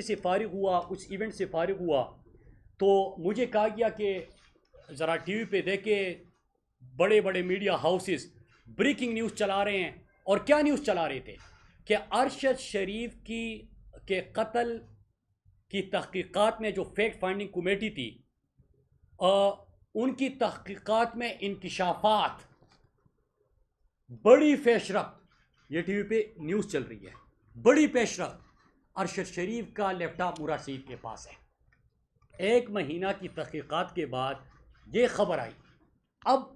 से फारिग हुआ, उस इवेंट से फारिग हुआ, तो मुझे कहा गया कि ज़रा टीवी पे देखे, बड़े बड़े मीडिया हाउसेस ब्रेकिंग न्यूज़ चला रहे हैं। और क्या न्यूज़ चला रहे थे कि अरशद शरीफ की के कत्ल की तहकीकात में जो फैक्ट फाइंडिंग कमेटी थी, उनकी तहकीकात में इंकशाफात, बड़ी पेशरफ, ये टीवी पे न्यूज़ चल रही है, बड़ी पेशरफ, अरशद शरीफ का लैपटॉप मुराद सईद के पास है। 1 महीना की तहकीकात के बाद ये खबर आई। अब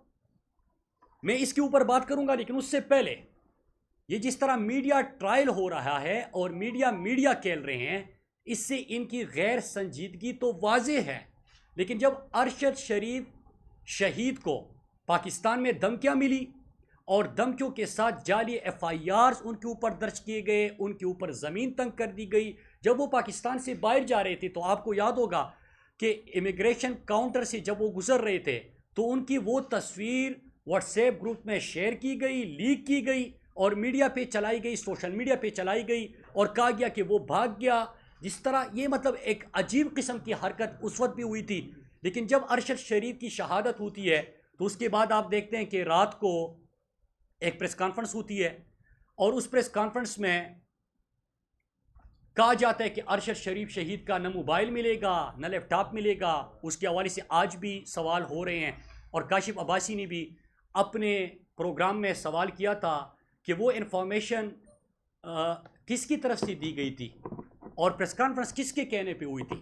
मैं इसके ऊपर बात करूंगा, लेकिन उससे पहले ये जिस तरह मीडिया ट्रायल हो रहा है और मीडिया खेल रहे हैं, इससे इनकी गैर संजीदगी तो वाजे है। लेकिन जब अरशद शरीफ शहीद को पाकिस्तान में धमकियां मिली और धमकियों के साथ जाली FIRs उनके ऊपर दर्ज किए गए, उनके ऊपर ज़मीन तंग कर दी गई, जब वो पाकिस्तान से बाहर जा रहे थे, तो आपको याद होगा कि इमिग्रेशन काउंटर से जब वो गुजर रहे थे तो उनकी वो तस्वीर व्हाट्सएप ग्रुप में शेयर की गई, लीक की गई और मीडिया पे चलाई गई, सोशल मीडिया पे चलाई गई और कहा गया कि वो भाग गया। जिस तरह ये मतलब एक अजीब किस्म की हरकत उस वक्त भी हुई थी। लेकिन जब अरशद शरीफ की शहादत होती है तो उसके बाद आप देखते हैं कि रात को एक प्रेस कॉन्फ्रेंस होती है और उस प्रेस कॉन्फ्रेंस में कहा जाता है कि अरशद शरीफ शहीद का न मोबाइल मिलेगा, न लैपटॉप मिलेगा। उसके हवाले से आज भी सवाल हो रहे हैं और काशिफ अब्बासी ने भी अपने प्रोग्राम में सवाल किया था कि वो इन्फॉर्मेशन किसकी तरफ से दी गई थी और प्रेस कॉन्फ्रेंस किसके कहने पे हुई थी।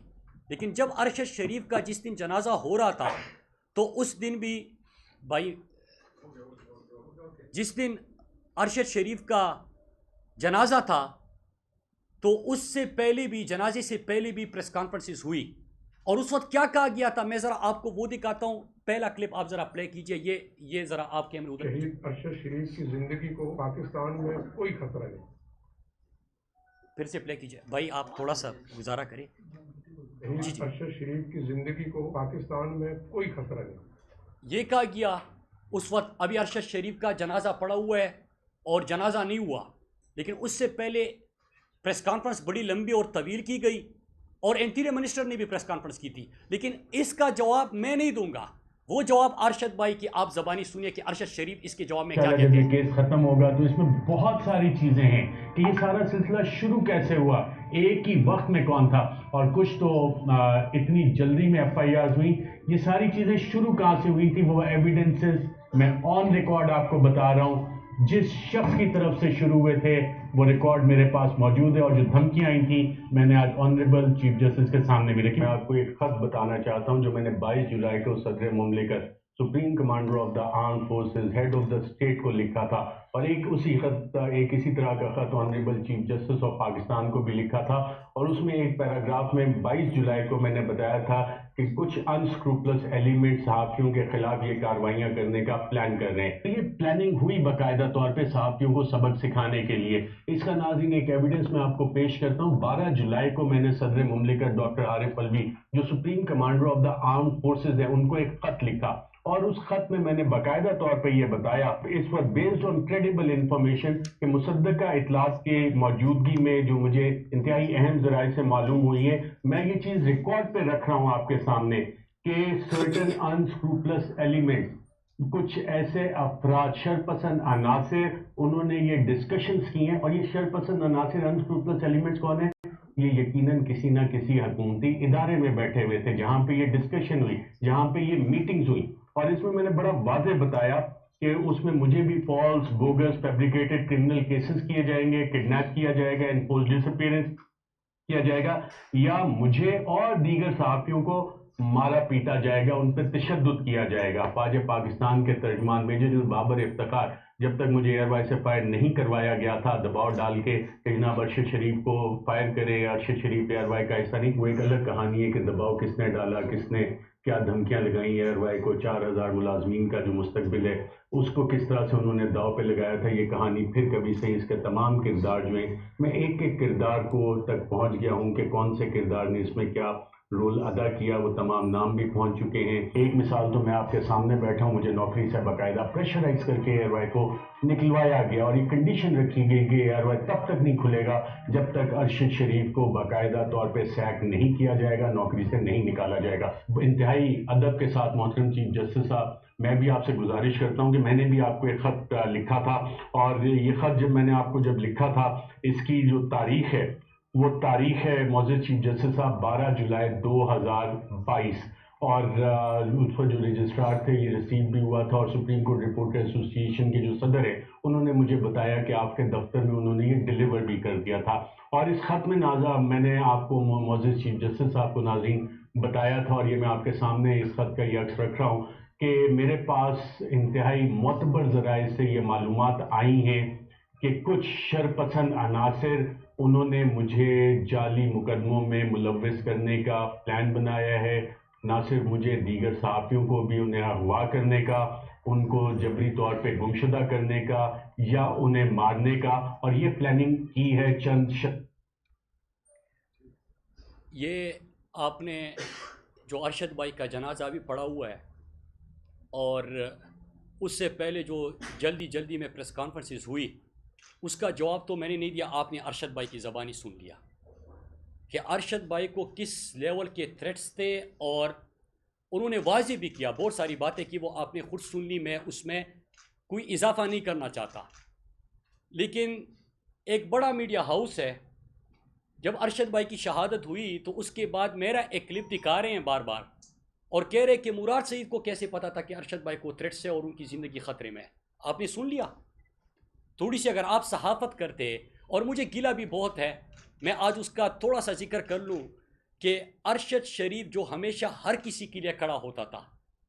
लेकिन जब अरशद शरीफ का जिस दिन जनाजा हो रहा था, तो उस दिन भी भाई, जिस दिन अरशद शरीफ का जनाजा था, तो उससे पहले भी, जनाजे से पहले भी प्रेस कॉन्फ्रेंसेस हुई और उस वक्त क्या कहा गया था, मैं ज़रा आपको वो दिखाता हूँ। पहला क्लिप आप ज़रा प्ले कीजिए। ये ज़रा आप कैमरे उधर। शहीद अरशद शरीफ की जिंदगी को पाकिस्तान में कोई खतरा नहीं। फिर से प्ले कीजिए भाई, आप थोड़ा सा गुजारा करें। जी जी। अरशद शरीफ की जिंदगी को पाकिस्तान में कोई खतरा नहीं, ये कहा गया उस वक्त। अभी अरशद शरीफ का जनाजा पड़ा हुआ है और जनाजा नहीं हुआ, लेकिन उससे पहले प्रेस कॉन्फ्रेंस बड़ी लंबी और तवील की गई और इंटीरियर मिनिस्टर ने भी प्रेस कॉन्फ्रेंस की थी। लेकिन इसका जवाब मैं नहीं दूंगा, वो जवाब अरशद भाई की आप जबानी सुनिए कि अरशद शरीफ इसके जवाब में क्या कहते जब ये हैं। केस खत्म होगा तो इसमें बहुत सारी चीजें हैं कि ये सारा सिलसिला शुरू कैसे हुआ, एक ही वक्त में कौन था, और कुछ तो इतनी जल्दी में FIRs हुई। ये सारी चीजें शुरू कहाँ से हुई थी, वो एविडेंसेस मैं ऑन रिकॉर्ड आपको बता रहा हूँ। जिस शख्स की तरफ से शुरू हुए थे वो रिकॉर्ड मेरे पास मौजूद है और जो धमकियां आई थी मैंने आज ऑनरेबल चीफ जस्टिस के सामने भी रखी। मैं आपको एक खत बताना चाहता हूं जो मैंने 22 जुलाई को सदर मुमलिकत, supreme commander of the arm forces, head of the state को लिखा था और एक इसी तरह का खत honourable chief justice of Pakistan को भी लिखा था और उसमें एक पैराग्राफ में 22 जुलाई को मैंने बताया था कि कुछ अनस्क्रूपलस एलिमेंट सहाफियों के खिलाफ ये कार्रवाइयां करने का प्लान कर रहे हैं। तो ये प्लानिंग हुई बाकायदा तौर पे सहाफियों को सबक सिखाने के लिए। इसका नाज़रीन एक एविडेंस मैं आपको पेश करता हूँ। 12 जुलाई को मैंने सदर मुमलिकत डॉक्टर आरिफ अलवी, जो supreme commander of the arm forces है, उनको एक खत लिखा और उस खत में मैंने बाकायदा तौर पे ये बताया, इस पर बेस्ड ऑन क्रेडिबल इंफॉर्मेशन कि मुसद्दका इतलात के मौजूदगी में जो मुझे इंतहाई अहम ज़राए से मालूम हुई है, मैं ये चीज़ रिकॉर्ड पे रख रहा हूँ आपके सामने कि सर्टन अनस्क्रूपलस एलिमेंट्स, कुछ ऐसे अफराद, शरपसंद अनासिर, उन्होंने ये डिस्कशंस की हैं। और ये शरपसंद अनासिर, अनस्क्रूपलस एलिमेंट्स कौन है? ये यकीनन किसी ना किसी हुकूमती इदारे में बैठे हुए थे जहां पे ये डिस्कशन हुई, जहां पे ये मीटिंग्स हुई। और इसमें मैंने बड़ा वाज़ेह बताया कि उसमें मुझे भी false, bogus, fabricated criminal cases किए जाएंगे, किडनैप किया जाएगा, एनफोर्स डिसअपीयरेंस किया जाएगा, या मुझे और दीगर सहाफियों को मारा पीटा जाएगा, उन पर तशद्दुद किया जाएगा। फाज पाकिस्तान के तर्जमान मेजर जनरल बाबर इफ्तिखार, जब तक मुझे एयरवाई से फायर नहीं करवाया गया था दबाव डाल के कि जनाब अरशद शरीफ को फायर करे, अरशद शरीफ एयरवाई का हिस्सा नहीं, वो एक अलग कहानी है कि दबाव किसने डाला, किसने क्या धमकियां लगाई एयरवाई को, 4000 मुलाजमीन का जो मुस्तकबिल है उसको किस तरह से उन्होंने दाव पे लगाया था, ये कहानी फिर कभी से। इसके तमाम किरदार जो हैं, मैं एक एक किरदार को तक पहुंच गया हूं कि कौन से किरदार ने इसमें क्या रोल अदा किया, वो तमाम नाम भी पहुंच चुके हैं। एक मिसाल तो मैं आपके सामने बैठा हूं, मुझे नौकरी से बाकायदा प्रेशराइज करके एयरवाई को निकलवाया गया और ये कंडीशन रखी गई कि एयरवाई तब तक नहीं खुलेगा जब तक अरशद शरीफ को बाकायदा तौर पे सैक नहीं किया जाएगा, नौकरी से नहीं निकाला जाएगा। इंतहाई अदब के साथ मोहतरम चीफ जस्टिस साहब, मैं भी आपसे गुजारिश करता हूं कि मैंने भी आपको एक ख़त लिखा था, और ये ख़त जब मैंने आपको जब लिखा था, इसकी जो तारीख है वो तारीख है मोअज़्ज़ज़ चीफ जस्टिस साहब 12 जुलाई 2022, और उस पर जो रजिस्ट्रार थे ये रिसीव भी हुआ था, और सुप्रीम कोर्ट रिपोर्टर एसोसिएशन के जो सदर है उन्होंने मुझे बताया कि आपके दफ्तर में उन्होंने ये डिलीवर भी कर दिया था। और इस खत में नाजा मैंने आपको मोअज़्ज़ज़ चीफ जस्टिस साहब को नाज़रीन बताया था, और ये मैं आपके सामने इस खत का ये अक्स रख रहा हूँ कि मेरे पास इंतहाई मोतबर ज़राए से ये मालूमात आई हैं कि कुछ शरपसंद अनासिर उन्होंने मुझे जाली मुकदमों में मुलव्वस करने का प्लान बनाया है, ना सिर्फ मुझे, दीगर सहाफ़ियों को भी, उन्हें अगवा करने का, उनको जबरी तौर पे गुमशुदा करने का या उन्हें मारने का, और ये प्लानिंग की है ये आपने जो अरशद भाई का जनाजा भी पड़ा हुआ है, और उससे पहले जो जल्दी में प्रेस कॉन्फ्रेंसेस हुई, उसका जवाब तो मैंने नहीं दिया, आपने अरशद भाई की ज़बानी सुन लिया कि अरशद भाई को किस लेवल के थ्रेट्स थे, और उन्होंने वाज़ेह भी किया, बहुत सारी बातें की, वो आपने खुद सुन ली, मैं उसमें कोई इजाफा नहीं करना चाहता। लेकिन एक बड़ा मीडिया हाउस है, जब अरशद भाई की शहादत हुई तो उसके बाद मेरा एक क्लिप दिखा रहे हैं बार बार, और कह रहे कि मुराद सईद को कैसे पता था कि अरशद भाई को थ्रेट्स है और उनकी ज़िंदगी ख़तरे में है। आपने सुन लिया? थोड़ी सी अगर आप सहाफ़त करते, और मुझे गिला भी बहुत है, मैं आज उसका थोड़ा सा जिक्र कर लूँ कि अरशद शरीफ जो हमेशा हर किसी के लिए खड़ा होता था,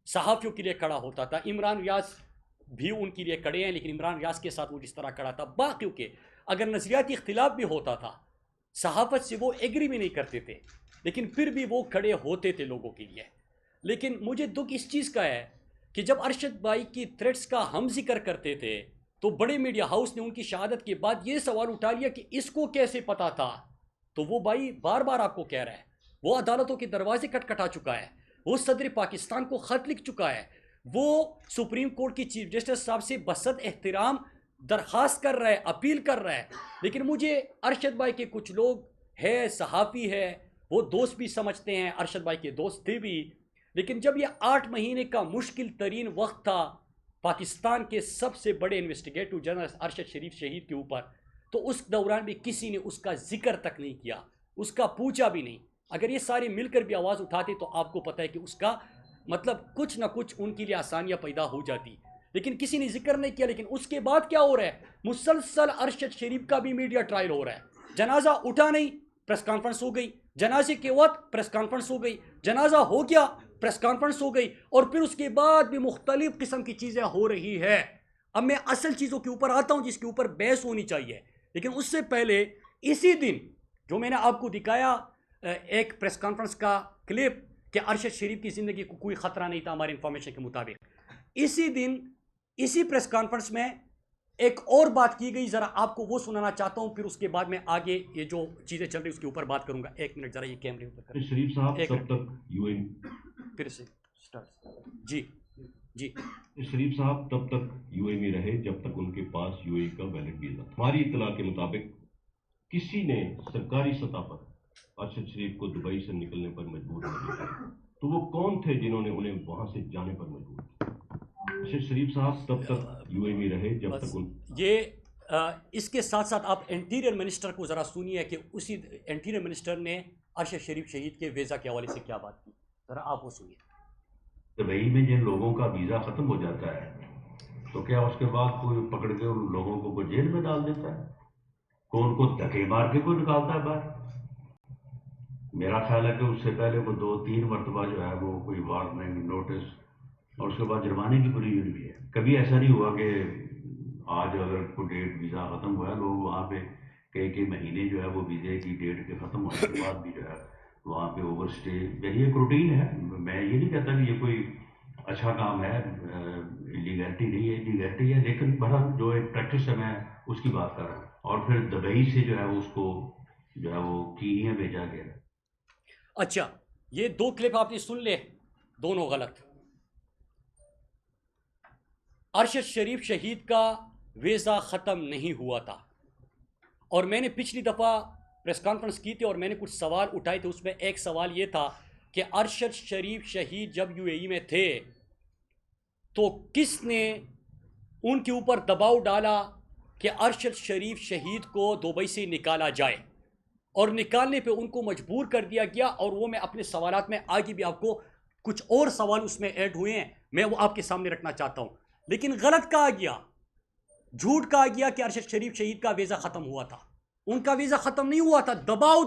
सहाफ़ियों के लिए खड़ा होता था, इमरान रियाज भी उनके लिए खड़े हैं, लेकिन इमरान रियाज के साथ वो जिस तरह खड़ा था, बाकियों के अगर नज़रियाती इख्तिलाफ भी होता था, सहाफ़त से वो एग्री भी नहीं करते थे, लेकिन फिर भी वो खड़े होते थे लोगों के लिए। लेकिन मुझे दुख इस चीज़ का है कि जब अरशद भाई की थ्रेट्स का हम जिक्र करते थे तो बड़े मीडिया हाउस ने उनकी शहादत के बाद ये सवाल उठा लिया कि इसको कैसे पता था। तो वो भाई बार बार आपको कह रहा है, वो अदालतों के दरवाजे खटखटा चुका है, वो सदर पाकिस्तान को ख़त लिख चुका है, वो सुप्रीम कोर्ट की चीफ जस्टिस साहब से बसत एहतराम दरख्वास्त कर रहा है, अपील कर रहा है। लेकिन मुझे अरशद भाई के कुछ लोग है, सहाफ़ी है, वो दोस्त भी समझते हैं, अरशद भाई के दोस्त थे भी, लेकिन जब ये 8 महीने का मुश्किल तरीन वक्त था पाकिस्तान के सबसे बड़े इन्वेस्टिगेटिव जर्नलिस्ट अरशद शरीफ शहीद के ऊपर, तो उस दौरान भी किसी ने उसका जिक्र तक नहीं किया, उसका पूछा भी नहीं। अगर ये सारे मिलकर भी आवाज़ उठाते तो आपको पता है कि उसका मतलब कुछ ना कुछ उनके लिए आसानियाँ पैदा हो जाती, लेकिन किसी ने जिक्र नहीं किया। लेकिन उसके बाद क्या हो रहा है, मुसलसल अरशद शरीफ का भी मीडिया ट्रायल हो रहा है। जनाजा उठा नहीं, प्रेस कॉन्फ्रेंस हो गई, जनाजे के वक्त प्रेस कॉन्फ्रेंस हो गई, जनाजा हो गया, प्रेस कॉन्फ्रेंस हो गई, और फिर उसके बाद भी मुख्तलिफ किस्म की चीज़ें हो रही है। अब मैं असल चीज़ों के ऊपर आता हूँ जिसके ऊपर बहस होनी चाहिए, लेकिन उससे पहले इसी दिन जो मैंने आपको दिखाया एक प्रेस कॉन्फ्रेंस का क्लिप कि अरशद शरीफ की ज़िंदगी को कोई ख़तरा नहीं था हमारे इंफॉर्मेशन के मुताबिक, इसी दिन इसी प्रेस कॉन्फ्रेंस में एक और बात की गई, ज़रा आपको वो सुनाना चाहता हूँ, फिर उसके बाद मैं आगे ये जो चीज़ें चल रही उसके ऊपर बात करूँगा। एक मिनट ज़रा ये कैमरे ऊपर करें। शरीफ साहब तब तक यूएई फिर से स्टार्ट। जी जी। शरीफ साहब तब तक यूएई में रहे जब तक उनके पास यूएई का वैलिड वीजा था। हमारी इत्तला के मुताबिक किसी ने सरकारी सतह पर अरशद शरीफ को दुबई से निकलने पर मजबूर नहीं किया, तो वो कौन थे जिन्होंने उन्हें वहां से जाने पर मजबूर किया? अरशद शरीफ साहब तब तक यूएई में रहे जब तक उन ये इसके साथ साथ आप इंटीरियर मिनिस्टर को ज़रा सुनिए कि उसी इंटीरियर मिनिस्टर ने अरशद शरीफ शहीद के वीज़ा के हवाले से क्या बात की, ज़रा आप वो सुनिए। दुबई में जिन लोगों का वीज़ा ख़त्म हो जाता है तो क्या उसके बाद कोई पकड़ के उन लोगों को जेल में डाल देता है? कौन को धक्के मार के कोई निकालता है बाहर? मेरा ख्याल है कि उससे पहले वो 2-3 मरतबा जो है वो कोई वार्निंग नोटिस और उसके बाद जुर्माने की प्रोविजन भी है। कभी ऐसा नहीं हुआ कि आज अगर कोई डेट वीज़ा ख़त्म हुआ है, लोग वहाँ पे कई महीने जो है वो वीज़े की डेट के ख़त्म होने के बाद भी जो है वहाँ पे ओवर स्टे, यही एक रूटीन है। मैं ये नहीं कहता कि ये कोई अच्छा काम है, इलीगैलिटी नहीं है, इलीगैलिटी है, लेकिन बहरहाल जो एक प्रैक्टिस है मैं उसकी बात कर रहा हूँ। और फिर दुबई से जो है उसको जो है वो कीनिया भेजा गया। अच्छा, ये दो क्लिप आपने सुन ले, दोनों गलत। अरशद शरीफ शहीद का वीज़ा ख़त्म नहीं हुआ था, और मैंने पिछली दफ़ा प्रेस कॉन्फ्रेंस की थी और मैंने कुछ सवाल उठाए थे। उसमें एक सवाल ये था कि अरशद शरीफ शहीद जब यूएई में थे तो किसने उनके ऊपर दबाव डाला कि अरशद शरीफ शहीद को दुबई से निकाला जाए, और निकालने पे उनको मजबूर कर दिया गया। और वो मैं अपने सवालात में आगे भी आपको कुछ और सवाल उसमें ऐड हुए हैं, मैं वो आपके सामने रखना चाहता हूँ। लेकिन गलत कहा गया, झूठ कहा गया कि अरशद शरीफ शहीद का वीज़ा ख़त्म हुआ था। उनका वीज़ा ख़त्म नहीं हुआ था, दबाव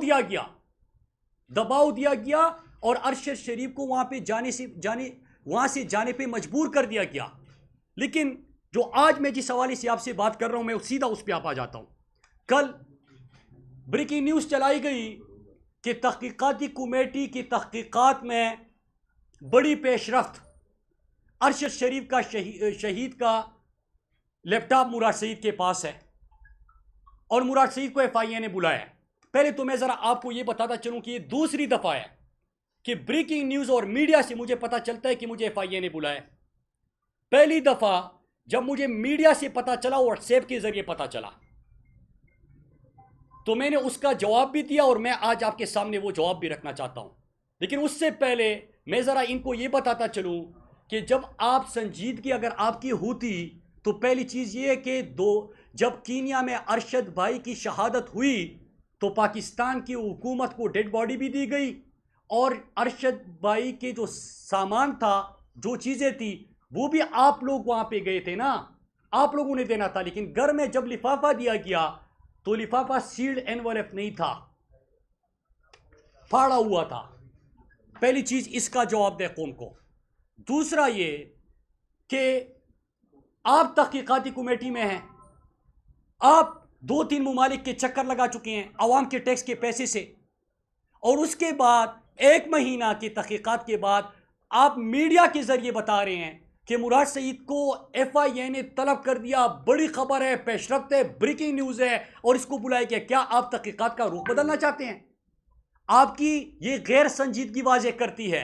दिया गया और अरशद शरीफ को वहाँ से जाने पे मजबूर कर दिया गया। लेकिन जो आज मैं जिस हवाले से आपसे बात कर रहा हूँ, मैं सीधा उस पर आ जाता हूँ। कल ब्रेकिंग न्यूज़ चलाई गई कि तहकीकाती कमेटी की तहकीकात में बड़ी पेशरफ्त, अरशद शरीफ का शहीद का लैपटॉप मुराद सईद के पास है और मुराद सईद को FIA ने बुलाया है। पहले तो मैं ज़रा आपको ये बताता चलूँ कि ये दूसरी दफ़ा है कि ब्रेकिंग न्यूज़ और मीडिया से मुझे पता चलता है कि मुझे FIA ने बुलाया। पहली दफ़ा जब मुझे मीडिया से पता चला, व्हाट्सएप के ज़रिए पता चला, तो मैंने उसका जवाब भी दिया और मैं आज आपके सामने वो जवाब भी रखना चाहता हूँ। लेकिन उससे पहले मैं ज़रा इनको ये बताता चलूँ कि जब आप संजीदगी अगर आपकी होती तो पहली चीज़ ये है कि जब कीनिया में अरशद भाई की शहादत हुई तो पाकिस्तान की हुकूमत को डेड बॉडी भी दी गई, और अरशद भाई के जो सामान था, जो चीज़ें थी, वो भी आप लोग वहाँ पे गए थे ना, आप लोगों ने देना था। लेकिन घर में जब लिफाफा दिया गया तो लिफाफा सील्ड एनवेलप नहीं था, फाड़ा हुआ था। पहली चीज़ इसका जवाब दे कौम को। दूसरा ये कि आप तहकीकाती कमेटी में हैं, आप 2-3 मुमालिक के चक्कर लगा चुके हैं अवाम के टैक्स के पैसे से, और उसके बाद 1 महीना की तहकीकात के बाद आप मीडिया के ज़रिए बता रहे हैं कि मुराद सईद को FIA ने तलब कर दिया। बड़ी खबर है, पेशरफ्त है, ब्रेकिंग न्यूज़ है और इसको बुलाया गया। क्या आप तहकीकात का रुख बदलना चाहते हैं? आपकी ये गैर संजीदगी वाज़ेह करती है,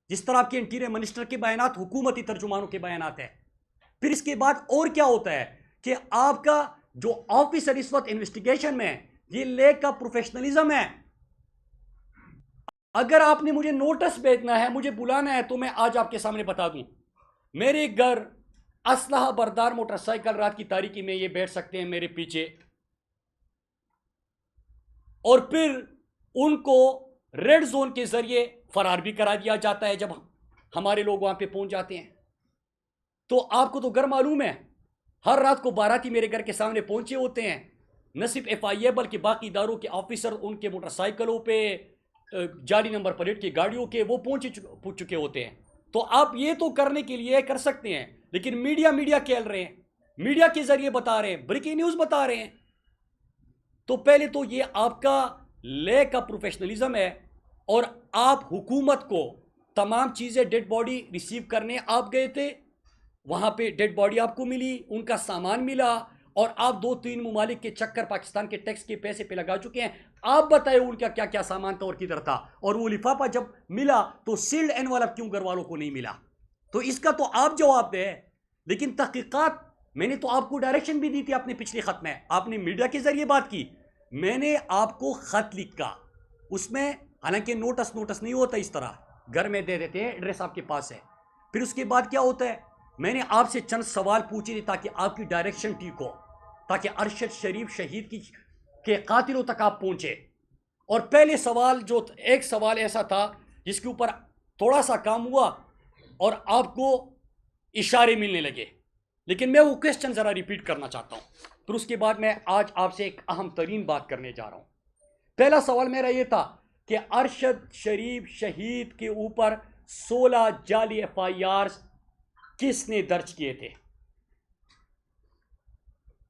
जिस तरह आपके इंटीरियर मिनिस्टर के बयानात हुकूमती तर्जुमानों के बयानात है। फिर इसके बाद और क्या होता है कि आपका जो ऑफिसर इस वक्त इन्वेस्टिगेशन में, ये लेक का प्रोफेशनलिज्म है। अगर आपने मुझे नोटिस भेजना है, मुझे बुलाना है, तो मैं आज आपके सामने बता दूं, मेरे घर असलहा बरदार मोटरसाइकिल रात की तारीकी में ये बैठ सकते हैं मेरे पीछे, और फिर उनको रेड जोन के जरिए फरार भी करा दिया जाता है जब हमारे लोग वहां पे पहुंच जाते हैं। तो आपको तो घर मालूम है, हर रात को बाराती मेरे घर के सामने पहुंचे होते हैं। न सिर्फ FIA बल्कि बाकी इदारों के ऑफिसर उनके मोटरसाइकिलों पे, जाली नंबर प्लेट की गाड़ियों के, वो पहुंच चुके होते हैं। तो आप ये तो करने के लिए कर सकते हैं, लेकिन मीडिया खेल रहे हैं, मीडिया के जरिए बता रहे हैं, ब्रेकिंग न्यूज़ बता रहे हैं। तो पहले तो ये आपका ले का प्रोफेशनलिज्म है, और आप हुकूमत को तमाम चीज़ें, डेड बॉडी रिसीव करने आप गए थे, वहाँ पे डेड बॉडी आपको मिली, उनका सामान मिला, और आप 2-3 मुमालिक के चक्कर पाकिस्तान के टैक्स के पैसे पे लगा चुके हैं। आप बताए उनका क्या क्या सामान था और किधर था, और वो लिफाफा जब मिला तो सील्ड एनवेलप क्यों घर वालों को नहीं मिला? तो इसका तो आप जवाब दें। लेकिन तहकीकात, मैंने तो आपको डायरेक्शन भी दी थी अपने पिछले खत में, आपने मीडिया के जरिए बात की, मैंने आपको खत लिखा, उसमें हालांकि नोटिस नहीं होता, इस तरह घर में दे देते हैं, एड्रेस आपके पास है। फिर उसके बाद क्या होता है, मैंने आपसे चंद सवाल पूछे थे ताकि आपकी डायरेक्शन ठीक हो, ताकि अरशद शरीफ शहीद के कातिलों तक आप पहुंचे। और पहले सवाल जो, एक सवाल ऐसा था जिसके ऊपर थोड़ा सा काम हुआ और आपको इशारे मिलने लगे, लेकिन मैं वो क्वेश्चन ज़रा रिपीट करना चाहता हूँ। फिर उसके बाद मैं आज आपसे एक अहम तरीन बात करने जा रहा हूँ। पहला सवाल मेरा ये था कि अरशद शरीफ शहीद के ऊपर 16 जाली FIRs किसने दर्ज किए थे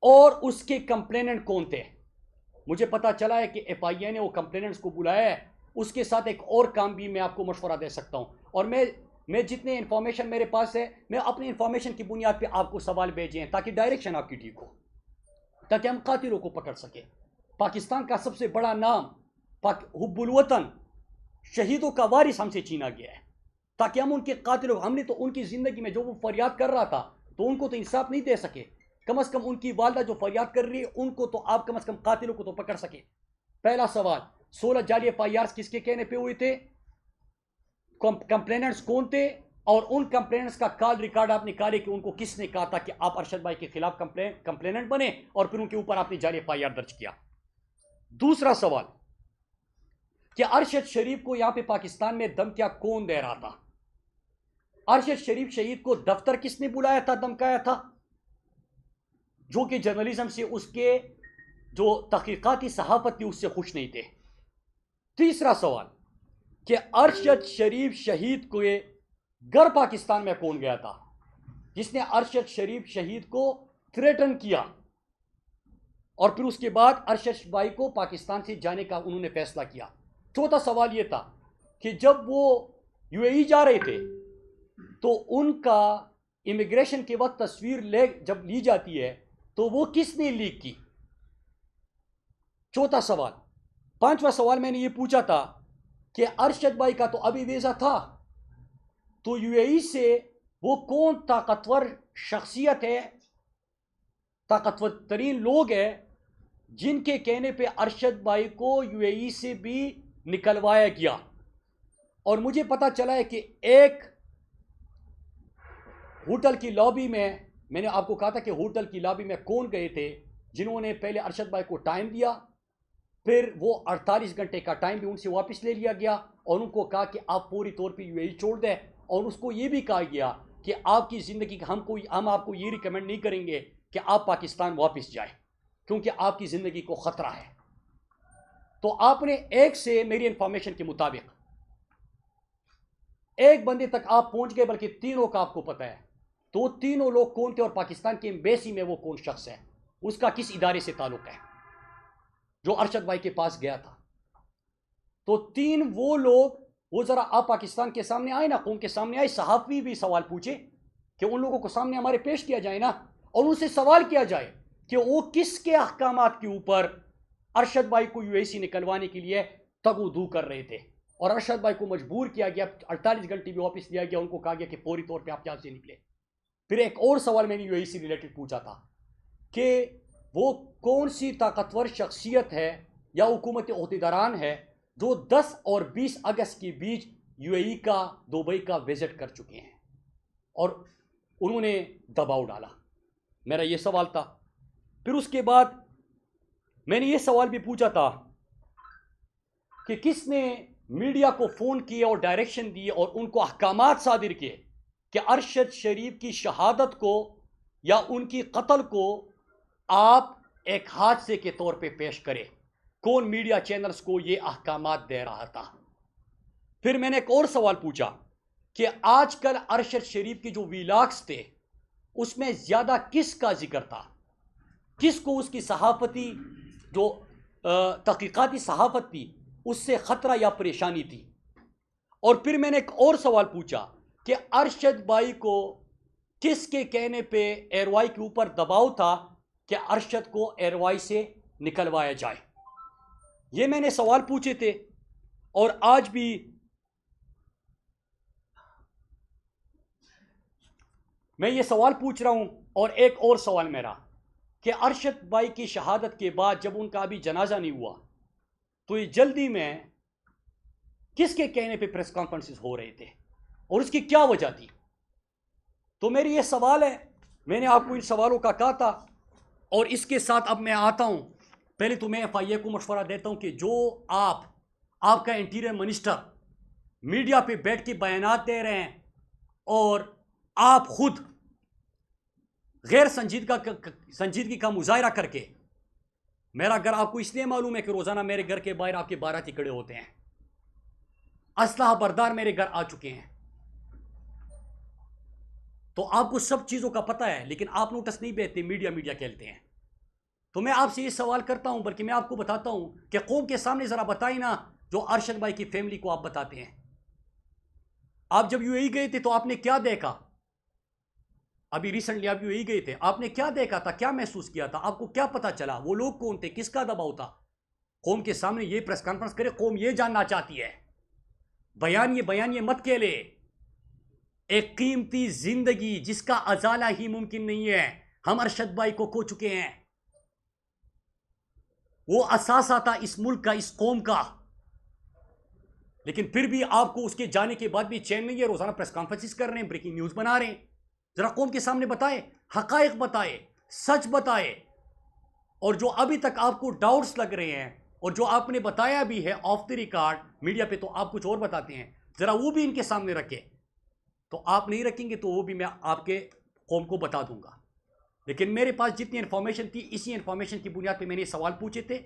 और उसके कंप्लेनेंट कौन थे? मुझे पता चला है कि FIA ने वो कंप्लेनेंट्स को बुलाया है। उसके साथ एक और काम भी मैं आपको मशवरा दे सकता हूं, और मैं जितने इंफॉर्मेशन मेरे पास है, मैं अपनी इंफॉर्मेशन की बुनियाद पे आपको सवाल भेजे हैं ताकि डायरेक्शन आपकी ठीक हो, ताकि हम कातिलों को पकड़ सके। पाकिस्तान का सबसे बड़ा नाम हुब्बुल वतन, शहीदों का वारिस हमसे छीना गया है, ताकि हम उनके कातिलों, हमने तो उनकी ज़िंदगी में जो वो फरियाद कर रहा था तो उनको तो इंसाफ नहीं दे सके। कम से कम उनकी वालदा जो फरियाद कर रही है उनको तो आप कम से कम कातिलों को तो पकड़ सके। पहला सवाल, 16 जाली एफआईआर किसके कहने पे हुए थे, कंप्लेनेंट्स कौन थे, और उन कंप्लेनेंट्स का कॉल रिकॉर्ड आप निकाले कि उनको किसने कहा था कि आप अरशद भाई के खिलाफ कंप्लेनेंट बने और फिर उनके ऊपर आपने जाली एफआईआर दर्ज किया। दूसरा सवाल कि अरशद शरीफ को यहां पे पाकिस्तान में धमकियां कौन दे रहा था, अरशद शरीफ शहीद को दफ्तर किसने बुलाया था, धमकाया था, जो कि जर्नलिज्म से उसके जो तहकीकाती सहाफत थी उससे खुश नहीं थे। तीसरा सवाल कि अरशद शरीफ शहीद को घर पाकिस्तान में कौन गया था, जिसने अरशद शरीफ शहीद को थ्रेटन किया और फिर उसके बाद अरशद भाई को पाकिस्तान से जाने का उन्होंने फैसला किया। चौथा सवाल यह था कि जब वो यूएई जा रहे थे तो उनका इमिग्रेशन के वक्त तस्वीर जब ली जाती है तो वो किसने लीक की। चौथा सवाल। पांचवा सवाल मैंने ये पूछा था कि अरशद भाई का तो अभी वीजा था, तो यूएई से वो कौन ताकतवर शख्सियत है, ताकतवर तरीन लोग हैं जिनके कहने पे अरशद भाई को यूएई से भी निकलवाया गया। और मुझे पता चला है कि एक होटल की लॉबी में, मैंने आपको कहा था कि होटल की लॉबी में कौन गए थे जिन्होंने पहले अरशद भाई को टाइम दिया, फिर वो 48 घंटे का टाइम भी उनसे वापस ले लिया गया और उनको कहा कि आप पूरी तौर पे यूएई छोड़ दें, और उसको ये भी कहा गया कि आपकी ज़िंदगी हम आपको ये रिकमेंड नहीं करेंगे कि आप पाकिस्तान वापस जाएं क्योंकि आपकी ज़िंदगी को ख़तरा है। तो आपने एक से, मेरी इंफॉर्मेशन के मुताबिक एक बंदे तक आप पहुंच गए, बल्कि तीनों का आपको पता है। तो तीनों लोग कौन थे और पाकिस्तान के एम्बेसी में वो कौन शख्स है, उसका किस इदारे से ताल्लुक है जो अरशद भाई के पास गया था। तो तीन वो लोग, वो जरा आप पाकिस्तान के सामने आए ना, कौम के सामने आए, सहाफ़ी भी सवाल पूछे कि उन लोगों को सामने हमारे पेश किया जाए ना, और उनसे सवाल किया जाए कि वो किसके अहकामात के ऊपर अरशद भाई को यूएई से निकलवाने के लिए तगुदू कर रहे थे, और अरशद भाई को मजबूर किया गया, 48 घंटे भी वापस लिया गया, उनको कहा गया कि फौरी तौर पर आप यहाँ से निकले। फिर एक और सवाल मैंने यूएई से रिलेटेड पूछा था कि वो कौन सी ताकतवर शख्सियत है या हुकूमत ओहदेदारान है जो 10 और 20 अगस्त के बीच यूएई का, दुबई का विजिट कर चुके हैं और उन्होंने दबाव डाला। मेरा ये सवाल था। फिर उसके बाद मैंने ये सवाल भी पूछा था कि किसने मीडिया को फ़ोन किए और डायरेक्शन दिए और उनको अहकामात सादिर किए कि अरशद शरीफ की शहादत को या उनकी कत्ल को आप एक हादसे के तौर पे पेश करें। कौन मीडिया चैनल्स को ये अहकामात दे रहा था। फिर मैंने एक और सवाल पूछा कि आजकल अरशद शरीफ के जो वीलॉग्स थे उसमें ज़्यादा किसका जिक्र था, किसको उसकी सहाफ़ती जो तहकीकाती सहाफ़त थी उससे ख़तरा या परेशानी थी। और फिर मैंने एक और सवाल पूछा कि अरशद भाई को किसके कहने पे एयरवाई के ऊपर दबाव था कि अरशद को एयरवाई से निकलवाया जाए। ये मैंने सवाल पूछे थे और आज भी मैं ये सवाल पूछ रहा हूं। और एक और सवाल मेरा कि अरशद भाई की शहादत के बाद जब उनका अभी जनाजा नहीं हुआ तो ये जल्दी में किसके कहने पे प्रेस कॉन्फ्रेंसेस हो रहे थे और उसकी क्या वजह थी। तो मेरी ये सवाल है, मैंने आपको इन सवालों का कहा था। और इसके साथ अब मैं आता हूं, पहले तो मैं FIA को मशवरा देता हूं कि जो आपका इंटीरियर मिनिस्टर मीडिया पे बैठ के बयानात दे रहे हैं और आप खुद गैर संजीदगी का मुजाहरा करके, मेरा घर आपको इसलिए मालूम है कि रोज़ाना मेरे घर के बाहर आपके बाराती खड़े होते हैं, असलहा बरदार मेरे घर आ चुके हैं, तो आपको सब चीज़ों का पता है, लेकिन आप नोटिस नहीं देते, मीडिया कहते हैं। तो मैं आपसे ये सवाल करता हूं, बल्कि मैं आपको बताता हूं कि कौम के सामने ज़रा बताइए ना, जो अरशद भाई की फैमिली को आप बताते हैं। आप जब यूएई गए थे तो आपने क्या देखा, अभी रिसेंटली आप यूएई गए थे, आपने क्या देखा था, क्या महसूस किया था, आपको क्या पता चला, वो लोग कौन थे, किसका दबाव था। कौम के सामने ये प्रेस कॉन्फ्रेंस करे, कौम ये जानना चाहती है बयानिए मत कह ले। एक कीमती जिंदगी जिसका अजाला ही मुमकिन नहीं है, हम अरशद भाई को खो चुके हैं। वो असासा था इस मुल्क का, इस कौम का, लेकिन फिर भी आपको उसके जाने के बाद भी चैन नहीं है। रोजाना प्रेस कॉन्फ्रेंसिस कर रहे हैं, ब्रेकिंग न्यूज बना रहे हैं। जरा कौम के सामने बताए, हकायक बताए, सच बताए। और जो अभी तक आपको डाउट्स लग रहे हैं और जो आपने बताया भी है ऑफ द रिकॉर्ड मीडिया पे, तो आप कुछ और बताते हैं, जरा वो भी इनके सामने रखे। तो आप नहीं रखेंगे तो वो भी मैं आपके कौम को बता दूंगा। लेकिन मेरे पास जितनी इन्फॉर्मेशन थी, इसी इन्फॉर्मेशन की बुनियाद पे मैंने सवाल पूछे थे।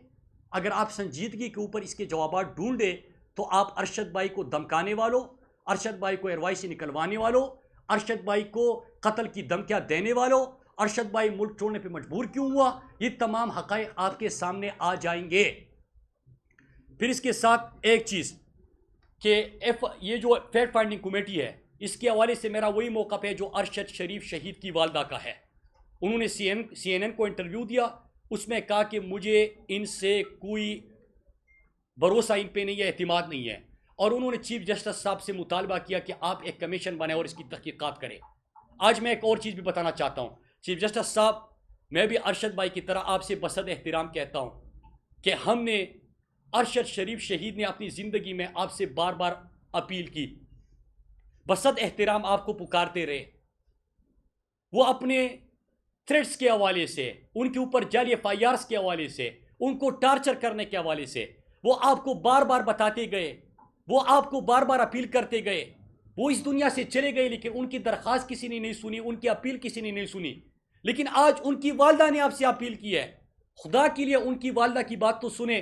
अगर आप संजीदगी के ऊपर इसके जवाब ढूंढे तो आप अरशद भाई को धमकाने वालों, अरशद भाई को एयरवाई से निकलवाने वालों, अरशद भाई को कत्ल की धमकियां देने वालों, अरशद भाई मुल्क छोड़ने पे मजबूर क्यों हुआ, ये तमाम हक़ाइक़ आपके सामने आ जाएंगे। फिर इसके साथ एक चीज़ कि ये जो फैक्ट फाइंडिंग कमेटी है, इसके हवाले से मेरा वही मौक़िफ़ है जो अरशद शरीफ शहीद की वालदा का है। उन्होंने CNN को इंटरव्यू दिया, उसमें कहा कि मुझे इनसे कोई भरोसा इन पे नहीं है, एतमाद नहीं है। और उन्होंने चीफ जस्टिस साहब से मुतालबा किया कि आप एक कमीशन बनाएं और इसकी तहकीकात करें। आज मैं एक और चीज़ भी बताना चाहता हूँ, चीफ जस्टिस साहब, मैं भी अरशद भाई की तरह आपसे बसद एहतराम कहता हूँ कि हमने अरशद शरीफ शहीद ने अपनी ज़िंदगी में आपसे बार बार अपील की, बसद एहतराम आपको पुकारते रहे। वो अपने थ्रेट्स के हवाले से, उनके ऊपर जाली FIRs के हवाले से, उनको टार्चर करने के हवाले से वो आपको बार बार बताते गए, वो आपको बार बार अपील करते गए। वो इस दुनिया से चले गए, लेकिन उनकी दरख्वास्त किसी ने नहीं सुनी, उनकी अपील किसी ने नहीं सुनी। लेकिन आज उनकी वालदा ने आपसे अपील की है। खुदा के लिए उनकी वालदा की बात तो सुने।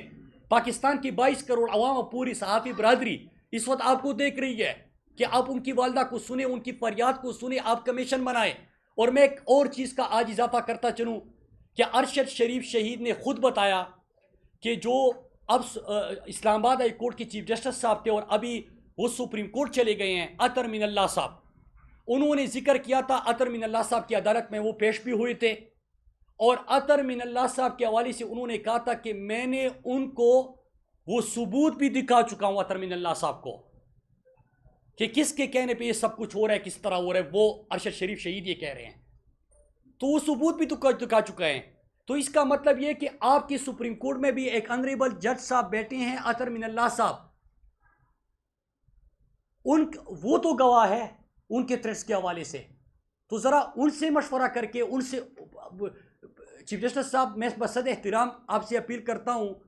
पाकिस्तान की 22 करोड़ अवाम और पूरी सहाफ़ी बरादरी इस वक्त आपको देख रही है कि आप उनकी वालदा को सुने, उनकी फरियाद को सुने, आप कमीशन बनाएं। और मैं एक और चीज़ का आज इजाफा करता चलूँ कि अरशद शरीफ शहीद ने खुद बताया कि जो अब इस्लामाबाद हाई कोर्ट के चीफ जस्टिस साहब थे और अभी वो सुप्रीम कोर्ट चले गए हैं, अतर मिनल्लाह साहब, उन्होंने जिक्र किया था, अतर मिनल्लाह साहब की अदालत में वो पेश भी हुए थे। और अतर मिनल्लाह साहब के हवाले से उन्होंने कहा था कि मैंने उनको वो सबूत भी दिखा चुका हूँ अतर मिनल्लाह साहब को कि किसके कहने पे ये सब कुछ हो रहा है, किस तरह हो रहा है। वो अरशद शरीफ शहीद ये कह रहे हैं, तो वो सबूत भी दिखा चुका है। तो इसका मतलब ये कि आपकी सुप्रीम कोर्ट में भी एक ऑनरेबल जज साहब बैठे हैं, अतर मिनल्लाह साहब, वो तो गवाह है उनके थ्रेट्स के हवाले से। तो ज़रा उनसे मशवरा करके, उनसे चीफ जस्टिस साहब, मैं बसद एहतराम आपसे अपील करता हूँ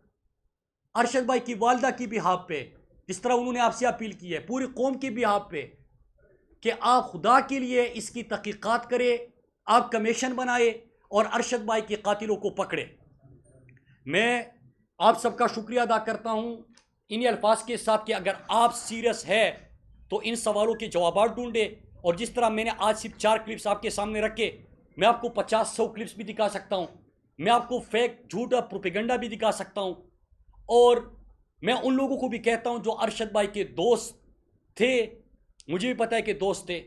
अरशद भाई की वालदा की बिहाफ पे, जिस तरह उन्होंने आपसे अपील की है, पूरी कौम की बिहाफ पे, कि आप खुदा के लिए इसकी तहकीकात करें, आप कमीशन बनाए और अरशद भाई के कातिलों को पकड़े। मैं आप सबका शुक्रिया अदा करता हूँ इन अल्फाज के साथ कि अगर आप सीरियस है तो इन सवालों के जवाब ढूंढे। और जिस तरह मैंने आज सिर्फ 4 क्लिप्स आपके सामने रखे, मैं आपको 50-100 क्लिप्स भी दिखा सकता हूँ, मैं आपको फेक झूठा प्रोपेगेंडा भी दिखा सकता हूँ। और मैं उन लोगों को भी कहता हूँ जो अरशद भाई के दोस्त थे, मुझे भी पता है कि दोस्त थे,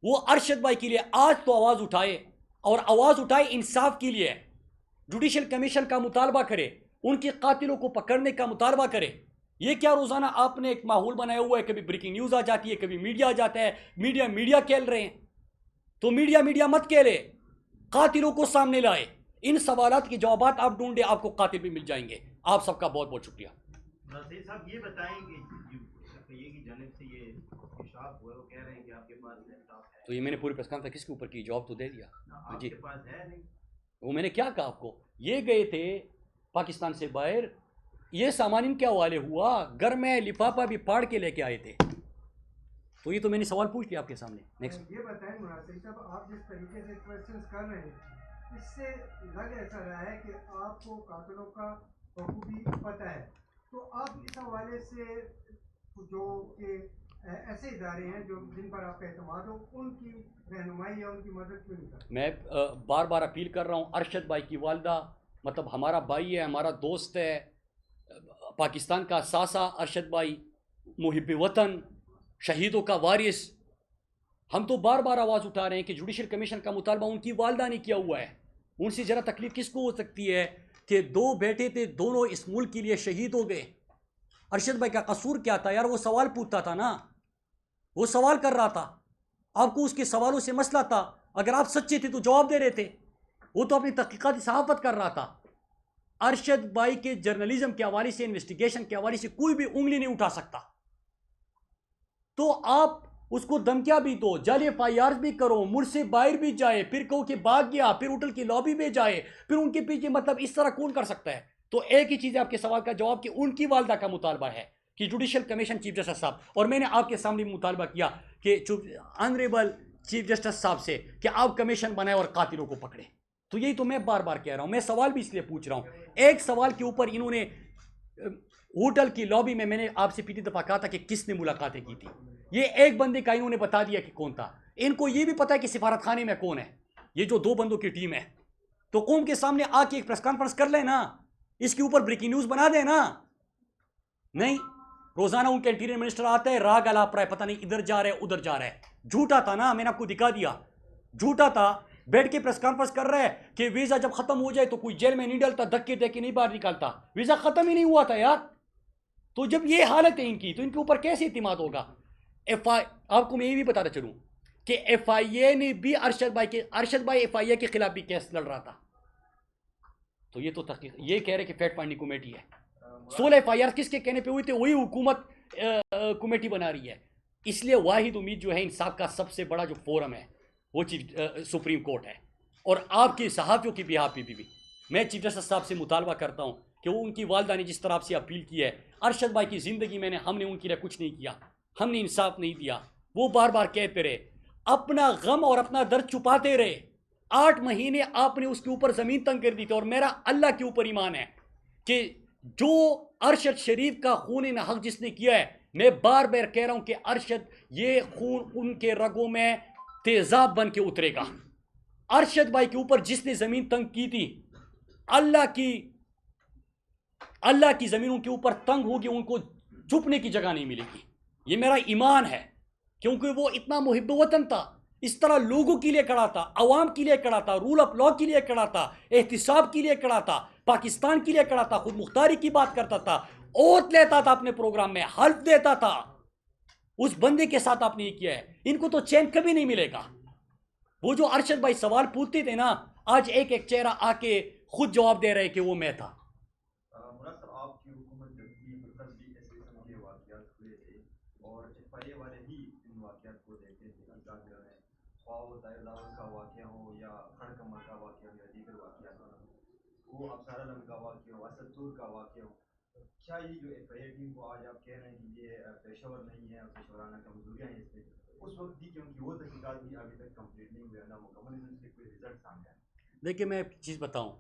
वो अरशद भाई के लिए आज तो आवाज़ उठाए, और आवाज़ उठाए इंसाफ के लिए, जुडिशल कमीशन का मुतालबा करे, उनके कातिलों को पकड़ने का मुतालबा करे। ये क्या रोज़ाना आपने एक माहौल बनाया हुआ है, कभी ब्रेकिंग न्यूज़ आ जाती है, कभी मीडिया आ जाता है, मीडिया खेल रहे हैं। तो मीडिया मत खेले, कातिलों को सामने लाए, इन सवालात के जवाब आप ढूंढे, आपको कातिल भी मिल जाएंगे। आप सबका बहुत बहुत शुक्रिया। नसीर साहब ये बताएंगे की जानिब से ये इंकशाफ हुआ, वो कह रहे हैं कि आपके पास लैपटॉप है, तो ये मैंने पूरी प्रेस कॉन्फ्रेंस किसके ऊपर की, जवाब तो दे दिया आपके पास है नहीं। वो मैंने क्या कहा आपको, ये गए थे पाकिस्तान से बाहर, ये सामान इनके हवाले हुआ, घर में लिफाफा भी फाड़ के लेके आए थे। तो ये तो मैंने सवाल पूछ लिया आपके सामने। नेक्स्ट ये बताएं मुनासिर साहब, आप जिस तरीके से क्वेश्चंस कर रहे हैं, इससे लग ऐसा रहा है कि आपको कातिलों का बखूबी पता है। तो आप इस हवाले से जो कि ऐसे इदारे हैं जो जिन पर आपका एतमाद हो, उनकी रहनुमाई या उनकी मदद क्यों नहीं करते? मैं बार बार अपील कर रहा हूँ, अरशद भाई की वालदा मतलब हमारा भाई है, हमारा दोस्त है, पाकिस्तान का सासा अरशद भाई, मुहिब वतन, शहीदों का वारिस। हम तो बार बार आवाज़ उठा रहे हैं कि जुडिशल कमीशन का मुतालबा उनकी वालदा ने किया हुआ है। उनसे ज़रा तकलीफ किसको हो सकती है कि 2 बेटे थे, दोनों इस मुल्क के लिए शहीद हो गए, अरशद भाई का कसूर क्या था यार? वो सवाल पूछता था ना, वो सवाल कर रहा था, आपको उसके सवालों से मसला था। अगर आप सच्चे थे तो जवाब दे रहे थे। वो तो अपनी तहकीकाती सहाफत कर रहा था। अरशद भाई के जर्नलिज्म के हवाले से, इन्वेस्टिगेशन के हवाले से कोई भी उंगली नहीं उठा सकता। तो आप उसको धमकियां भी दो, जाली एफआईआर भी करो, मुल्क से बाहर भी जाए, फिर कहो कि भाग गया, फिर होटल की लॉबी में जाए, फिर उनके पीछे, मतलब इस तरह कौन कर सकता है? तो एक ही चीज है आपके सवाल का जवाब कि उनकी वालदा का मुतालबा है कि जुडिशल कमीशन चीफ जस्टिस साहब, और मैंने आपके सामने मुतालबा किया कि ऑनरेबल चीफ जस्टिस साहब से कि आप कमीशन बनाए और कातिलों को पकड़े। तो यही तो मैं बार बार कह रहा हूं, मैं सवाल भी इसलिए पूछ रहा हूं। एक सवाल के ऊपर इन्होंने होटल की लॉबी में, मैंने आपसे पिछली दफा कहा था कि किसने मुलाकातें की थी, ये एक बंदे का इन्होंने बता दिया कि कौन था। इनको ये भी पता है कि सिफारत खाने में कौन है, ये जो 2 बंदों की टीम है। तो कौम के सामने आके एक प्रेस कॉन्फ्रेंस कर लेना, इसके ऊपर ब्रेकिंग न्यूज बना देना। नहीं, रोजाना उनके इंटीरियर मिनिस्टर आता है, राग अलाप रहा है, पता नहीं इधर जा रहा है उधर जा रहा है। झूठा था ना, मैंने आपको दिखा दिया, झूठा था। बैठ के प्रेस कॉन्फ्रेंस कर रहा है कि वीजा जब खत्म हो जाए तो कोई जेल में नहीं डलता, धक्के दे के नहीं बाहर निकालता। वीजा खत्म ही नहीं हुआ था यार। तो जब ये हालत है इनकी, तो इनके ऊपर कैसे इत्मीनान होगा? आपको मैं ये भी बताता चलूं कि एफआईए ने भी अरशद भाई एफआईए के खिलाफ भी केस लड़ रहा था। तो ये तो तहकीक, ये कह रहे कि फैक्ट फाइंडिंग कमेटी है। 16 एफआईआर किसके कहने पे हुई थे? वही हुकूमत कमेटी बना रही है। इसलिए वाहिद उम्मीद जो है इंसाफ का सबसे बड़ा जो फोरम है वो सुप्रीम कोर्ट है। और आपके सहाफ़ियों की बिहाफ पे भी मैं चीफ जस्टिस साहब से मुतालबा करता हूँ कि वो उनकी वालदा ने जिस तरह आपसे अपील की है, अरशद भाई की ज़िंदगी में हमने उनके लिए कुछ नहीं किया, हमने इंसाफ नहीं दिया। वो बार बार कहते रहे, अपना गम और अपना दर्द छुपाते रहे। 8 महीने आपने उसके ऊपर ज़मीन तंग कर दी थी। और मेरा अल्लाह के ऊपर ईमान है कि जो अरशद शरीफ का खून नाहक जिसने किया है, मैं बार बार कह रहा हूँ कि अरशद, ये खून उनके रगों में तेजाब बन के उतरेगा। अरशद भाई के ऊपर जिसने ज़मीन तंग की थी, अल्लाह की ज़मीन उनके ऊपर तंग होगी, उनको छुपने की जगह नहीं मिलेगी। ये मेरा ईमान है, क्योंकि वो इतना मुहिब वतन था, इस तरह लोगों के लिए खड़ा था, अवाम के लिए खड़ा था, रूल ऑफ लॉ के लिए खड़ा था, एहतिसाब के लिए खड़ा था, पाकिस्तान के लिए खड़ा था, खुद मुख्तारी की बात करता था, ओथ लेता था अपने प्रोग्राम में, हल्फ देता था। उस बंदे के साथ आपने ये किया है, इनको तो चैन कभी नहीं मिलेगा। वो जो अरशद भाई सवाल पूछते थे ना, आज एक एक चेहरा आके खुद जवाब दे रहे कि वो मैं था। आपकी हुकूमत जब थी मतलब भी ऐसे किस्म के वाक़यात हुए थे और एफआईए वाले ही इन वाक़यात को देखते थे। अंदाज जो है ताहिर का वाक़या हो या खड़कमर का वाक़या हो या दीगर वाक़यात हो, वो अफसर आलम का वाक़या हो, असदुर का वाक़या हो, क्या ये जो एफआईए टीम को आज आप कह रहे हैं कि ये पेशेवर नहीं है, पेशेवराना कमजोरियाँ हैं इसमें, उस वक्त भी क्योंकि वो तहकीकात भी अभी तक कंप्लीट नहीं हुआ ना मुकम्मल इससे कोई रिजल्ट सामने आए? देखिए, मैं एक चीज़ बताऊं,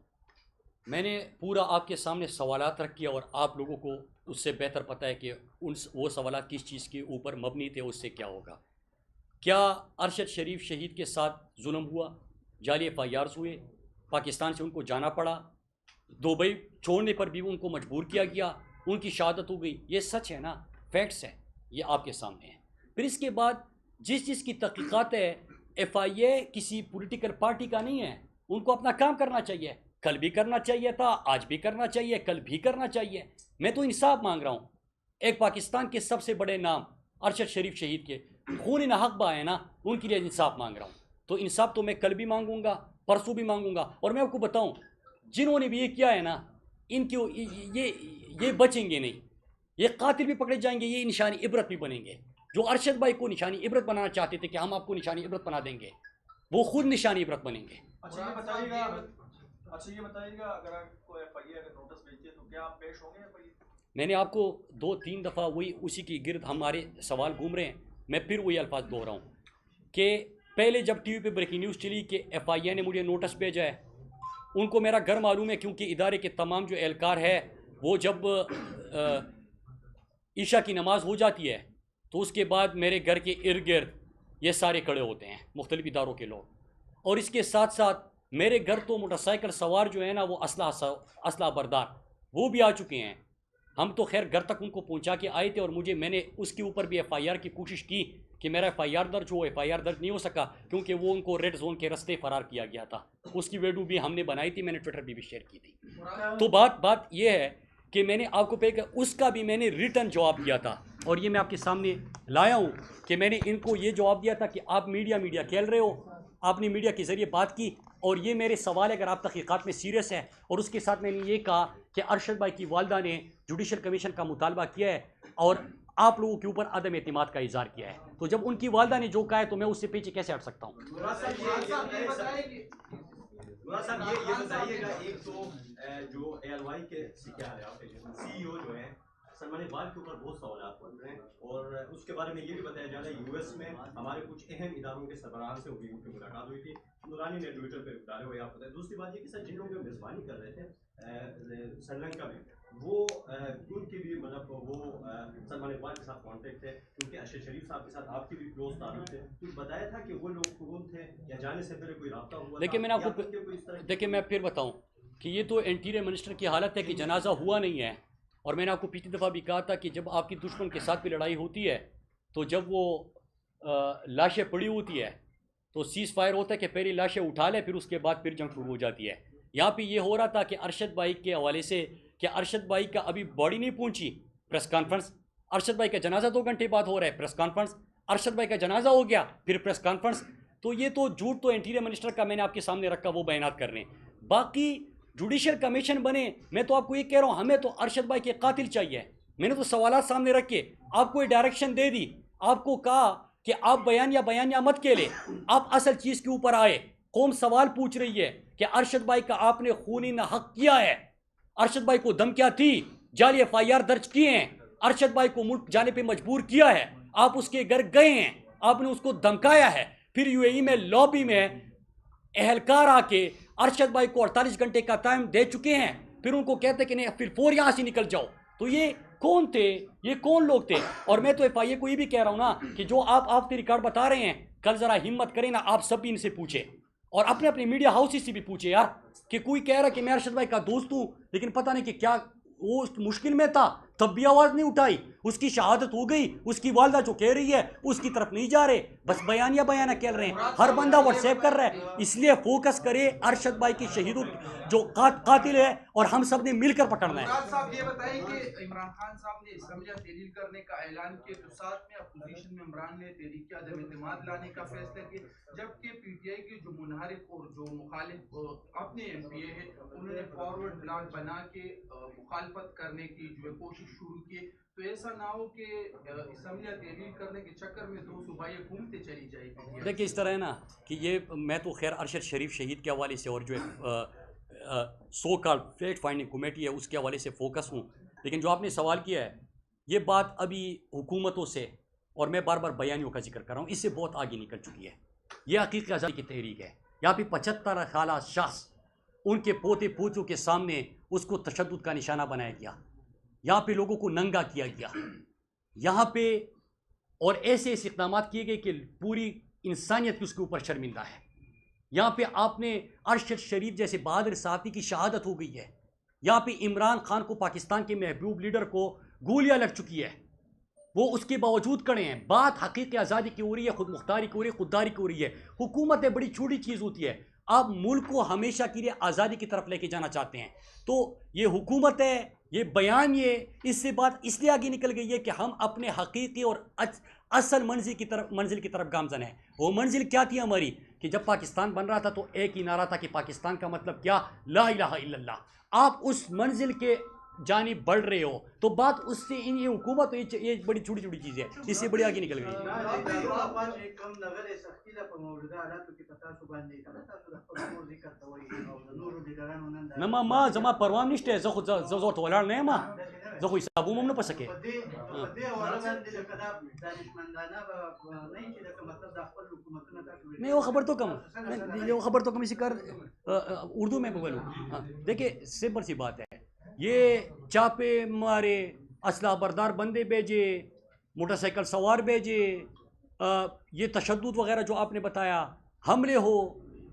मैंने पूरा आपके सामने सवालात रख किया और आप लोगों को उससे बेहतर पता है कि वो सवालात किस चीज़ के ऊपर मबनी थे, उससे क्या होगा। क्या अरशद शरीफ शहीद के साथ जुल्म हुआ? जाली एफआईआर हुए, पाकिस्तान से उनको जाना पड़ा, दुबई छोड़ने पर भी उनको मजबूर किया गया, उनकी शहादत हो गई। ये सच है ना, फैक्ट्स है, ये आपके सामने है। फिर इसके बाद जिस की तहकीकात है, एफआईए किसी पॉलिटिकल पार्टी का नहीं है, उनको अपना काम करना चाहिए। कल भी करना चाहिए था, आज भी करना चाहिए, कल भी करना चाहिए। मैं तो इंसाफ मांग रहा हूँ। एक पाकिस्तान के सबसे बड़े नाम अरशद शरीफ शहीद के खून नाहक बा है ना, उनके लिए इंसाफ मांग रहा हूँ। तो इंसाफ तो मैं कल भी मांगूंगा, परसों भी मांगूंगा। और मैं आपको बताऊँ, जिन्होंने भी ये किया है ना, इनके ये बचेंगे नहीं। ये कातिल भी पकड़े जाएंगे, ये निशानी इबरत भी बनेंगे। जो अरशद भाई को निशानी इबरत बनाना चाहते थे कि हम आपको निशानी इबरत बना देंगे, वो खुद निशानी इबरत बनेंगे। अच्छा ये बताइएगा अगर आपको एफआईआर का नोटिस भेजते तो क्या आप पेश होंगे एफआईआर? मैंने आपको 2-3 दफ़ा वही उसी की गिर्द हमारे सवाल घूम रहे हैं। मैं फिर वही अल्फाज दोहराऊं कि पहले जब टीवी पे ब्रेकिंग न्यूज़ चली कि एफआईए ने मुझे नोटिस भेजा है, उनको मेरा घर मालूम है, क्योंकि इदारे के तमाम जो एहलकार है वो जब ईशा की नमाज़ हो जाती है तो उसके बाद मेरे घर के इर्द गिर्द ये सारे खड़े होते हैं, मुख्तलिफ इदारों के लोग। और इसके साथ साथ मेरे घर तो मोटरसाइकिल सवार जो है ना, वो असला बरदार, वो भी आ चुके हैं। हम तो खैर घर तक उनको पहुंचा के आए थे और मैंने उसके ऊपर भी एफआईआर की कोशिश की कि मेरा एफआईआर दर्ज हो। एफआईआर दर्ज नहीं हो सका क्योंकि वो उनको रेड जोन के रास्ते फरार किया गया था। उसकी वीडियो भी हमने बनाई थी, मैंने ट्विटर पर भी शेयर की थी। तो बात ये है कि मैंने आपको पे उसका भी मैंने रिटर्न जवाब दिया था, और ये मैं आपके सामने लाया हूँ कि मैंने इनको ये जवाब दिया था कि आप मीडिया खेल रहे हो, आपने मीडिया के ज़रिए बात की, और ये मेरे सवाल है अगर आप तहकीकात में सीरियस हैं। और उसके साथ मैंने ये कहा कि अरशद भाई की वालदा ने जुडिशल कमीशन का मुतालबा किया है और आप लोगों के ऊपर अदम एतमाद का इजहार किया है। तो जब उनकी वालदा ने जो कहा है तो मैं उससे पीछे कैसे हट सकता हूँ? मुराद साहब ये बताइएगा, एक तो जो ALY के क्या है आपके CEO जो है सलमान इकबाल के ऊपर बहुत सवाल बन रहे हैं, और उसके बारे में ये भी बताया जा रहा है US में हमारे कुछ अहम इदारों के सरबराहान से उनकी मुलाकात हुई थी, नूरानी ने ट्विटर पर डाले हुए आप बताएं। दूसरी बात ये कि सर जिन लोगों की मेज़बानी कर रहे थे श्रीलंका में, वो उनकी भी मतलब वो सलमान इकबाल के साथ कॉन्टेक्ट थे, उनके अरशद शरीफ साहब के साथ आपके भी क्लोज ताल्लुक थे, कुछ बताया था कि वो लोग कौन थे या जाने से पहले कोई रब्ता हुआ? देखिए मैंने आपको देखिए मैं फिर बताऊं कि ये तो इंटीरियर मिनिस्टर की हालत है कि जनाजा हुआ नहीं है। और मैंने आपको पिछली दफ़ा भी कहा था कि जब आपकी दुश्मन के साथ भी लड़ाई होती है तो जब वो लाशें पड़ी होती है तो सीज़ फायर होता है कि पहले लाशें उठा ले, फिर उसके बाद फिर जंग शुरू हो जाती है। यहाँ पे ये हो रहा था कि अरशद भाई के हवाले से कि अरशद भाई का अभी बॉडी नहीं पहुँची, प्रेस कॉन्फ्रेंस, अरशद भाई का जनाजा 2 घंटे बाद हो रहा है, प्रेस कॉन्फ्रेंस, अरशद भाई का जनाजा हो गया फिर प्रेस कॉन्फ्रेंस। तो ये तो झूठ तो इंटीरियर मिनिस्टर का मैंने आपके सामने रखा, वो बयानात कर रहे हैं। बाकी जुडिशल कमीशन बने, मैं तो आपको ये कह रहा हूँ हमें तो अरशद भाई के कातिल चाहिए। मैंने तो सवालात सामने रख के आपको ये डायरेक्शन दे दी, आपको कहा कि आप बयानिया मत के ले, आप असल चीज़ के ऊपर आए। कौम सवाल पूछ रही है कि अरशद भाई का आपने खूनी ना हक किया है, अरशद भाई को धमकियाँ थी, जाली FIR दर्ज किए हैं, अरशद भाई को मुल्क जाने पे मजबूर किया है, आप उसके घर गए हैं, आपने उसको धमकाया है, फिर UAE में लॉबी में एहलकार आके अरशद भाई को 48 घंटे का टाइम दे चुके हैं, फिर उनको कहते कि नहीं फिर 4 यहाँ से निकल जाओ। तो ये कौन थे, ये कौन लोग थे? और मैं तो FIA को ये भी कह रहा हूँ ना कि जो आप रिकॉर्ड बता रहे हैं, कल ज़रा हिम्मत करें ना, आप सब भी इनसे पूछे और अपने अपने मीडिया हाउसेस से भी पूछे यार, कि कोई कह रहा है कि मैं अरशद भाई का दोस्त हूँ लेकिन पता नहीं कि क्या वो मुश्किल में था तब भी आवाज़ नहीं उठाई, उसकी शहादत हो गई, उसकी वालदा जो कह रही है उसकी तरफ नहीं जा रहे, बस बयानिया खेल रहे हैं, हर बंदा व्हाट्सएप कर रहा है। इसलिए फोकस करे अरशद भाई की शहीदों जो कातिल है और हम सब ने मिलकर पकड़ना है। मुराद साहब ये बताइए कि इमरान खान साहब ने असम्बलियां तहलील करने का ऐलान किया तो साथ में अपोजिशन में इमरान ने तहरीक अदम एतमाद लाने का फैसला किया, जबकि PTI के जो मुनहरिफ और जो मुखालिफ अपने MPA है उन्होंने फॉरवर्ड ब्लॉक बना के मुखालफत करने की जो कोशिश शुरू की। तो ऐसा ना हो कि असम्बलियां तहलील करने के चक्कर में 2 सूबाएं घूमते चली जाएगी। देखिए इस तरह है ना कि ये मैं तो खैर अरशद शरीफ शहीद के हवाले से और जो so called fact finding committee है उसके हवाले से फोकस हूँ, लेकिन जो आपने सवाल किया है ये बात अभी हुकूमतों से, और मैं बार बार बयानियों का जिक्र कर रहा हूँ, इससे बहुत आगे निकल चुकी है। ये हकीकी आज़ादी की तहरीक है। यहाँ पे 75 साला शख्स उनके पोते पोतों के सामने उसको तशद्दुद का निशाना बनाया गया, यहाँ पे लोगों को नंगा किया गया, यहाँ पे और ऐसे ऐसे इक़दाम किए गए कि पूरी इंसानियत की उसके ऊपर शर्मिंदा है। यहाँ पे आपने अरशद शरीफ जैसे बहादुर सहाफ़ी की शहादत हो गई है, यहाँ पे इमरान खान को, पाकिस्तान के महबूब लीडर को गोलियां लग चुकी है, वो उसके बावजूद खड़े हैं। बात हकीकी आज़ादी की हो रही है, खुद मुख्तारी की हो रही है, खुददारी की हो रही है। हुकूमतें बड़ी छोटी चीज़ होती है, आप मुल्क को हमेशा के लिए आज़ादी की तरफ लेके जाना चाहते हैं। तो ये हुकूमत है, ये बयान, ये इससे बात इसलिए आगे निकल गई है कि हम अपने हकीकी और असल मंजिल की तरफ गामजन है। वो मंजिल क्या थी हमारी कि जब पाकिस्तान बन रहा था तो एक ही नारा था कि पाकिस्तान का मतलब क्या, ला इलाहा इल्लल्लाह। आप उस मंजिल के जानिब बढ़ रहे हो तो बात उससे इन ये हुकूमत ये बड़ी छोटी छोटी चीज़ है, इससे बड़ी आगे निकल गई। नमा माँ जमा परवाम निष्ठ है जो तोलार नहीं माँ जो कोई साबु मम न पसके नहीं वो खबर तो कम इसी कर उर्दू में बोलूँ। देखिए सिंपल सी बात है, ये चापे मारे, असला बरदार बंदे भेजे, मोटरसाइकिल सवार भेजे, ये तशद्दुद वगैरह जो आपने बताया, हमले हो,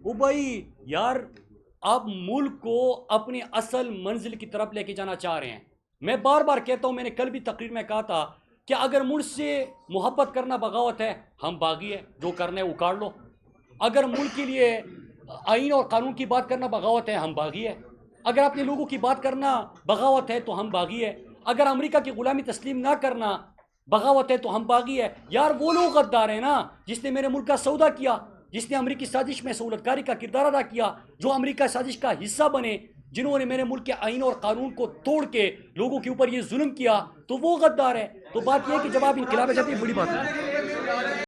वो भाई यार आप मुल्क को अपनी असल मंजिल की तरफ लेके जाना चाह रहे हैं। मैं बार बार कहता हूँ, मैंने कल भी तकरीर में कहा था कि अगर मुझसे मोहब्बत करना बगावत है, हम बागी है, जो करना है उखाड़ लो। अगर मुल्क के लिए आइन और कानून की बात करना बगावत है, हम बागी है। अगर अपने लोगों की बात करना बगावत है तो हम बागी है, अगर अमेरिका की गुलामी तस्लीम ना करना बगावत है तो हम बागी है। यार वो लोग गद्दार है ना जिसने मेरे मुल्क का सौदा किया, जिसने अमेरिकी साजिश में सहूलतकारी का किरदार अदा किया, जो अमेरिका साजिश का हिस्सा बने, जिन्होंने मेरे मुल्क के आइन और कानून को तोड़ के लोगों के ऊपर ये जुल्म किया, तो वो गद्दार है। तो बात यह है कि जब आप इनकलाब जाती है, बड़ी बात है।